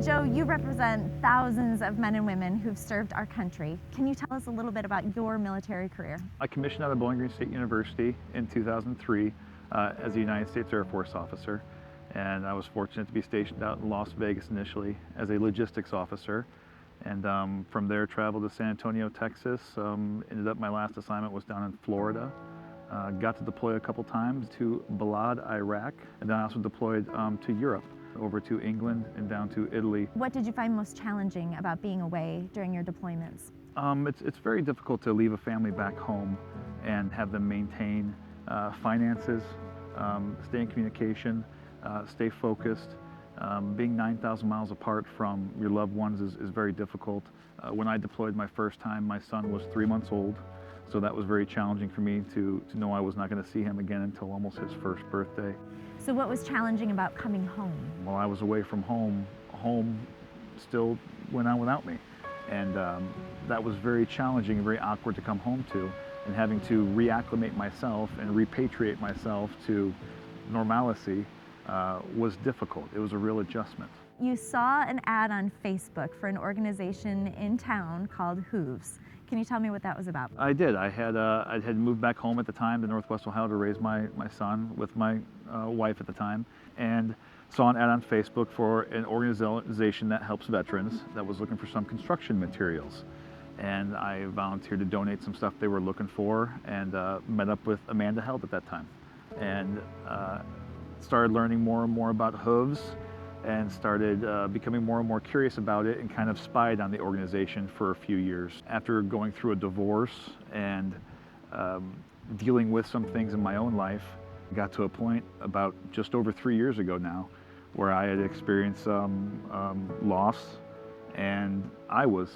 Joe, you represent thousands of men and women who've served our country. Can you tell us a little bit about your military career? I commissioned out of Bowling Green State University in 2003 as a United States Air Force officer, and I was fortunate to be stationed out in Las Vegas initially as a logistics officer, and from there traveled to San Antonio, Texas. Ended up my last assignment was down in Florida. Got to deploy a couple times to Balad, Iraq, and then I also deployed to Europe, over to England and down to Italy. What did you find most challenging about being away during your deployments? It's very difficult to leave a family back home and have them maintain finances, stay in communication, stay focused. Being 9,000 miles apart from your loved ones is very difficult. When I deployed my first time, my son was 3 months old, so that was very challenging for me to know I was not going to see him again until almost his first birthday. So what was challenging about coming home? While I was away from home, home still went on without me. And that was very challenging and very awkward to come home to, and having to reacclimate myself and repatriate myself to normalcy was difficult. It was a real adjustment. You saw an ad on Facebook for an organization in town called H.O.O.V.E.S. Can you tell me what that was about? I did. I had moved back home at the time to Northwest Ohio to raise my son with my wife at the time, and saw an ad on Facebook for an organization that helps veterans that was looking for some construction materials. And I volunteered to donate some stuff they were looking for, and met up with Amanda Held at that time, and started learning more and more about H.O.O.V.E.S, and started becoming more and more curious about it, and kind of spied on the organization for a few years. After going through a divorce and dealing with some things in my own life, I got to a point about just over 3 years ago now where I had experienced loss, and I was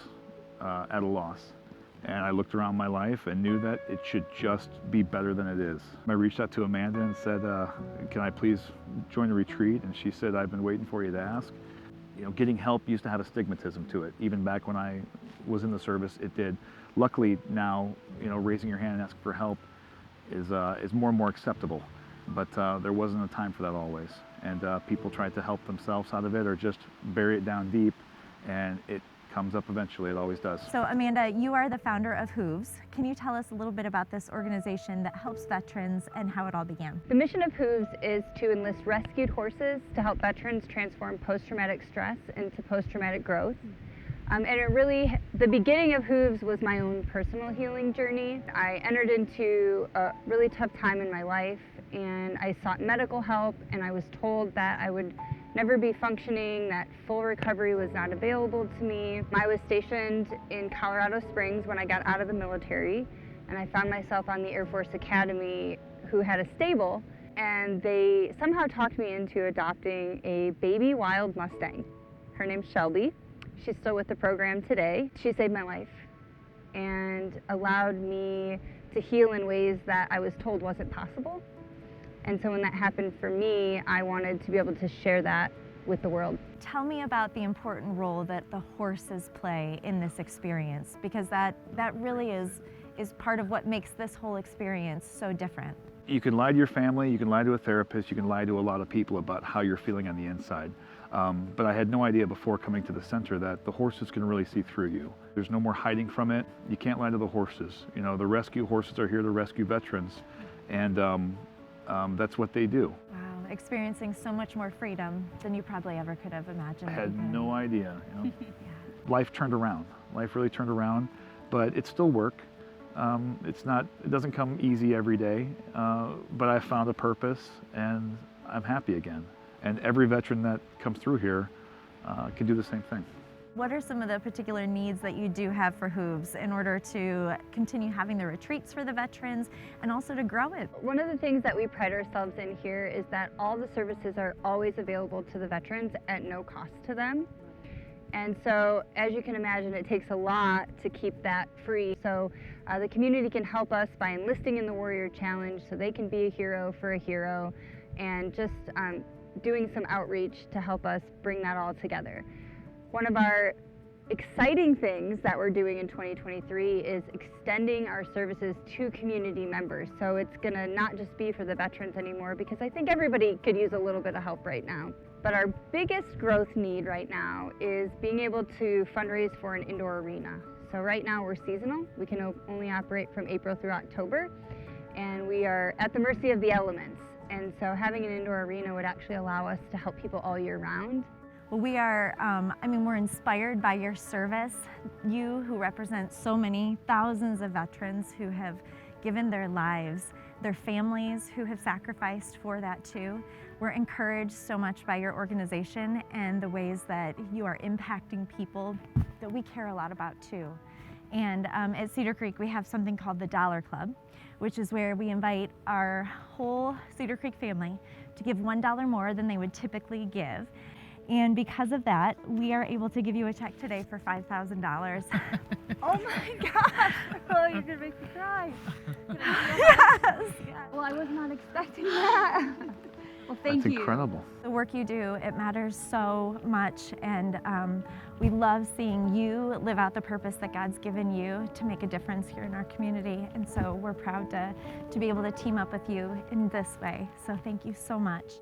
at a loss. And I looked around my life and knew that it should just be better than it is. I reached out to Amanda and said, can I please join the retreat? And she said, I've been waiting for you to ask. You know, getting help used to have a stigmatism to it. Even back when I was in the service, it did. Luckily now, you know, raising your hand and asking for help is more and more acceptable. But there wasn't a time for that always. And people tried to help themselves out of it or just bury it down deep, and it comes up eventually. It always does. So Amanda, you are the founder of H.O.O.V.E.S. Can you tell us a little bit about this organization that helps veterans and how it all began? The mission of H.O.O.V.E.S is to enlist rescued horses to help veterans transform post-traumatic stress into post-traumatic growth. And the beginning of H.O.O.V.E.S was my own personal healing journey. I entered into a really tough time in my life, and I sought medical help, and I was told that I would never be functioning, that full recovery was not available to me. I was stationed in Colorado Springs when I got out of the military, and I found myself on the Air Force Academy who had a stable, and they somehow talked me into adopting a baby wild Mustang. Her name's Shelby. She's still with the program today. She saved my life and allowed me to heal in ways that I was told wasn't possible. And so when that happened for me, I wanted to be able to share that with the world. Tell me about the important role that the horses play in this experience, because that really is part of what makes this whole experience so different. You can lie to your family, you can lie to a therapist, you can lie to a lot of people about how you're feeling on the inside. But I had no idea before coming to the center that the horses can really see through you. There's no more hiding from it. You can't lie to the horses. You know, the rescue horses are here to rescue veterans, and that's what they do. Wow, experiencing so much more freedom than you probably ever could have imagined. I had no idea. You know? Yeah. Life turned around. Life really turned around, but it's still work. It doesn't come easy every day, but I found a purpose, and I'm happy again. And every veteran that comes through here can do the same thing. What are some of the particular needs that you do have for H.O.O.V.E.S in order to continue having the retreats for the veterans and also to grow it? One of the things that we pride ourselves in here is that all the services are always available to the veterans at no cost to them. And so, as you can imagine, it takes a lot to keep that free. So the community can help us by enlisting in the Warrior Challenge so they can be a hero for a hero, and just doing some outreach to help us bring that all together. One of our exciting things that we're doing in 2023 is extending our services to community members. So it's gonna not just be for the veterans anymore, because I think everybody could use a little bit of help right now. But our biggest growth need right now is being able to fundraise for an indoor arena. So right now we're seasonal. We can only operate from April through October, and we are at the mercy of the elements. And so having an indoor arena would actually allow us to help people all year round. Well, we are, we're inspired by your service. You who represent so many thousands of veterans who have given their lives, their families who have sacrificed for that too. We're encouraged so much by your organization and the ways that you are impacting people that we care a lot about too. And at Cedar Creek, we have something called the Dollar Club, which is where we invite our whole Cedar Creek family to give $1 more than they would typically give. And because of that, we are able to give you a check today for $5,000. Oh my gosh! Oh, you're gonna make me cry. Yes. Well, I was not expecting that. Well, thank you. That's incredible. The work you do, it matters so much, and we love seeing you live out the purpose that God's given you to make a difference here in our community. And so we're proud to be able to team up with you in this way. So thank you so much.